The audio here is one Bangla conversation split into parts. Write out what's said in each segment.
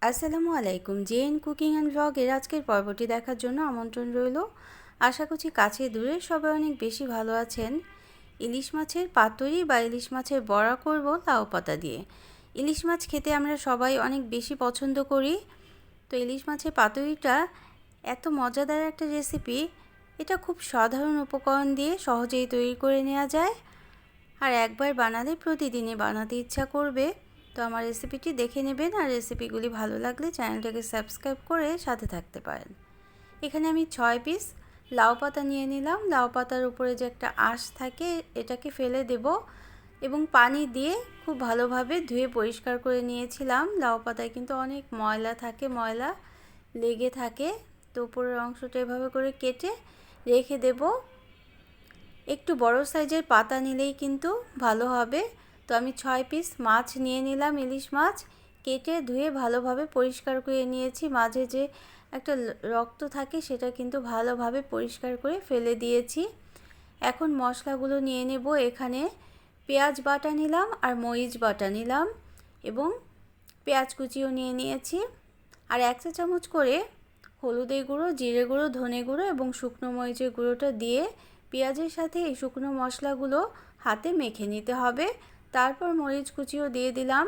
আসসালামু আলাইকুম। জেএন কুকিং অ্যান্ড ভ্লগের আজকের পর্বটি দেখার জন্য আমন্ত্রণ রইল। আশা করছি কাছে দূরে সবাই অনেক বেশি ভালো আছেন। ইলিশ মাছের পাতুরি বা ইলিশ মাছের বড়া করব লাউ পাতা দিয়ে। ইলিশ মাছ খেতে আমরা সবাই অনেক বেশি পছন্দ করি। তো ইলিশ মাছের পাতুরিটা এত মজাদার একটা রেসিপি, এটা খুব সাধারণ উপকরণ দিয়ে সহজেই তৈরি করে নেওয়া যায়। আর একবার বানালে প্রতিদিনই বানাতে ইচ্ছা করবে। তো আমার রেসিপিটি দেখে নেবেন, আর রেসিপিগুলি ভালো লাগলে চ্যানেলটাকে সাবস্ক্রাইব করে সাথে থাকতে পারেন। এখানে আমি 6 পিস লাউ পাতা নিয়ে নিলাম। লাউ পাতার উপরে যে একটা আঁশ থাকে এটাকে ফেলে দেব এবং পানি দিয়ে খুব ভালোভাবে ধুয়ে পরিষ্কার করে নিয়েছিলাম। লাউ পাতায় কিন্তু অনেক ময়লা থাকে, ময়লা লেগে থাকে। তো উপরের অংশটা এভাবে করে কেটে রেখে দেব। একটু বড় সাইজের পাতা নিলেই কিন্তু ভালো হবে। তো আমি 6 পিস মাছ নিয়ে নিলাম, ইলিশ মাছ কেটে ধুয়ে ভালোভাবে পরিষ্কার করে নিয়েছি। মাঝে যে একটা রক্ত থাকে সেটা কিন্তু ভালোভাবে পরিষ্কার করে ফেলে দিয়েছি। এখন মশলাগুলো নিয়ে নেব। এখানে পেঁয়াজ বাটা নিলাম আর মরিচ বাটা নিলাম এবং পেঁয়াজ কুচিও নিয়ে নিয়েছি। আর 1 চা চামচ করে হলুদের গুঁড়ো, জিরে গুঁড়ো, ধনে গুঁড়ো এবং শুকনো মরিচের গুঁড়োটা দিয়ে পেঁয়াজের সাথে এই শুকনো মশলাগুলো হাতে মেখে নিতে হবে। তারপর মরিচ কুচিও দিয়ে দিলাম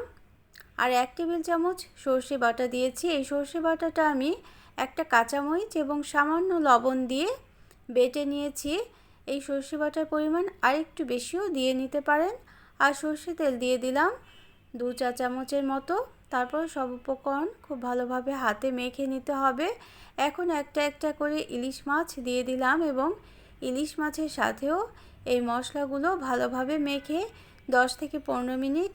আর 1 টেবিল চামচ সর্ষে বাটা দিয়েছি। এই সর্ষে বাটাটা আমি একটা কাঁচামরিচ এবং সামান্য লবণ দিয়ে বেটে নিয়েছি। এই সর্ষে বাটার পরিমাণ আরেকটু বেশিও দিয়ে নিতে পারেন। আর সর্ষে তেল দিয়ে দিলাম 2 চা চামচের মতো। তারপর সব উপকরণ খুব ভালোভাবে হাতে মেখে নিতে হবে। এখন একটা একটা করে ইলিশ মাছ দিয়ে দিলাম এবং ইলিশ মাছের সাথেও এই মশলাগুলো ভালোভাবে মেখে 10 থেকে 15 মিনিট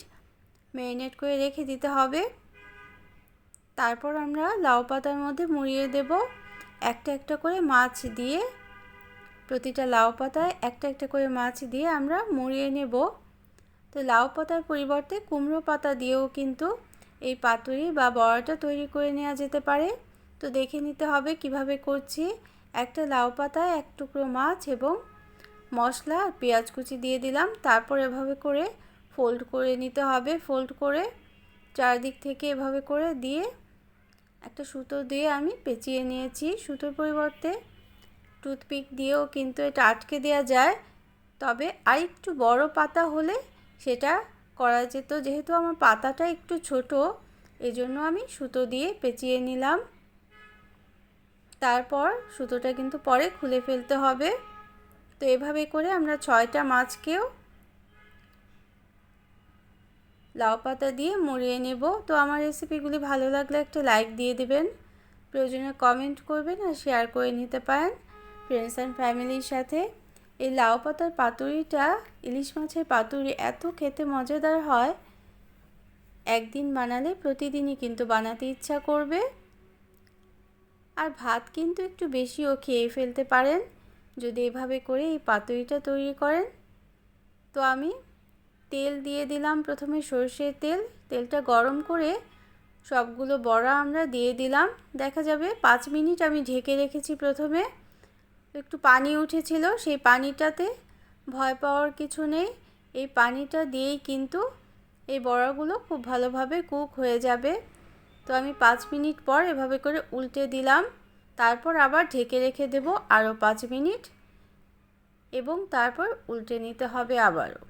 ম্যারিনেট করে রেখে দিতে হবে। তারপর আমরা লাউ পাতার মধ্যে মুড়িয়ে দেব। একটা একটা করে মাছ দিয়ে, প্রতিটা লাউ পাতায় একটা একটা করে মাছ দিয়ে আমরা মুড়িয়ে নেব। তো লাউ পাতার পরিবর্তে কুমড়ো পাতা দিয়েও কিন্তু এই পাতুরি বা বড়াটা তৈরি করে নেওয়া যেতে পারে। তো দেখে নিতে হবে কিভাবে করছি। একটা লাউ পাতায় 1 টুকরো মাছ এবং মশলা আর পেঁয়াজ কুচি দিয়ে দিলাম। তারপর এভাবে করে ফোল্ড করে নিতে হবে। ফোল্ড করে চারদিক থেকে এভাবে করে দিয়ে একটা সুতো দিয়ে আমি পেঁচিয়ে নিয়েছি। সুতোর পরিবর্তে টুথপিক দিয়েও কিন্তু এটা আটকে দেওয়া যায়, তবে আর একটু বড় পাতা হলে সেটা করা যেত। যেহেতু আমার পাতাটা একটু ছোট, এজন্য আমি সুতো দিয়ে পেঁচিয়ে নিলাম। তারপর সুতোটা কিন্তু পরে খুলে ফেলতে হবে। তো এভাবে করে আমরা 6টা মাছকেও লাউ পাতা দিয়ে মুড়িয়ে নেব। তো আমার রেসিপিগুলি ভালো লাগলে একটা লাইক দিয়ে দিবেন, প্রয়োজনে কমেন্ট করবেন আর শেয়ার করে নিতে পারেন ফ্রেন্ডস অ্যান্ড ফ্যামিলির সাথে। এই লাউ পাতার পাতুরিটা, ইলিশ মাছের পাতুরি এত খেতে মজাদার হয়, একদিন বানালে প্রতিদিনই কিন্তু বানাতে ইচ্ছা করবে। আর ভাত কিন্তু একটু বেশিও খেয়ে ফেলতে পারেন যদি এভাবে করে এই পাতুরিটা তৈরি করেন। তো আমি তেল দিয়ে দিলাম, প্রথমে সরষের তেল। তেলটা গরম করে সবগুলো বড়া আমরা দিয়ে দিলাম। দেখা যাবে 5 মিনিট আমি ঢেকে রেখেছি। প্রথমে একটু পানি উঠেছিল, সেই পানিটাতে ভয় পাওয়ার কিছু নেই। এই পানিটা দিয়েই কিন্তু এই বড়াগুলো খুব ভালোভাবে কুক হয়ে যাবে। তো আমি 5 মিনিট পর এভাবে করে উল্টে দিলাম। তারপর আবার ঢেকে রেখে দেব আরও 5 মিনিট এবং তারপর উল্টে নিতে হবে আবারও।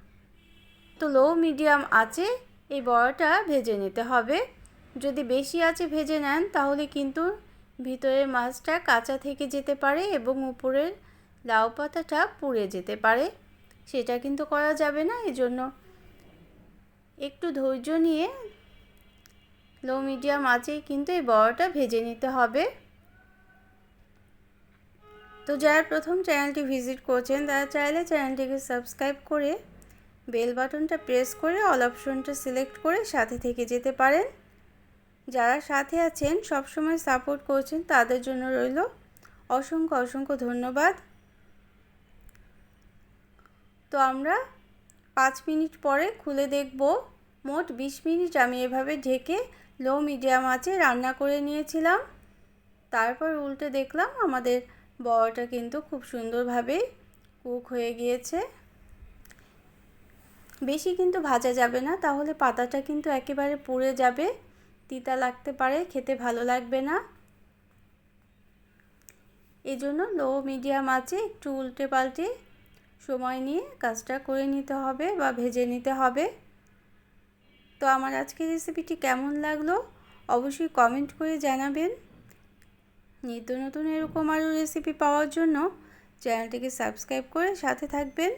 তো লো মিডিয়াম আঁচে এই বড়াটা ভেজে নিতে হবে। যদি বেশি আঁচে ভেজে নেন তাহলে কিন্তু ভিতরের মাছটা কাঁচা থেকে যেতে পারে এবং উপরের লাউ পাতাটা পুড়ে যেতে পারে, সেটা কিন্তু করা যাবে না। এজন্য একটু ধৈর্য নিয়ে লো মিডিয়াম আঁচেই কিন্তু এই বড়াটা ভেজে নিতে হবে। তো যারা প্রথম চ্যানেলটি ভিজিট করছেন তারা চাইলে চ্যানেলটিকে সাবস্ক্রাইব করে বেল বাটনটা প্রেস করে অল অপশনটা সিলেক্ট করে সাথে থেকে যেতে পারেন। যারা সাথে আছেন, সবসময় সাপোর্ট করছেন, তাদের জন্য রইল অসংখ্য অসংখ্য ধন্যবাদ। তো আমরা 5 মিনিট পরে খুলে দেখব। মোট 20 মিনিট আমি এভাবে ঢেকে লো মিডিয়াম আঁচে রান্না করে নিয়েছিলাম। তারপর উল্টে দেখলাম আমাদের বড়াটা কিন্তু খুব সুন্দরভাবে কুক হয়ে গিয়েছে। বেশি কিন্তু ভাজা যাবে না, তাহলে পাতাটা কিন্তু একেবারে পুড়ে যাবে। তিতা লাগতে পারে, খেতে ভালো লাগবে না। এজন্য লো মিডিয়াম আঁচে একটু উল্টে পাল্টে সময় নিয়ে কাজটা করে নিতে হবে বা ভেজে নিতে হবে। তো আমার আজকের রেসিপিটি কেমন লাগলো অবশ্যই কমেন্ট করে জানাবেন। নিত্য নতুন এরকম আরও রেসিপি পাওয়ার জন্য চ্যানেলটিকে সাবস্ক্রাইব করে সাথে থাকবেন।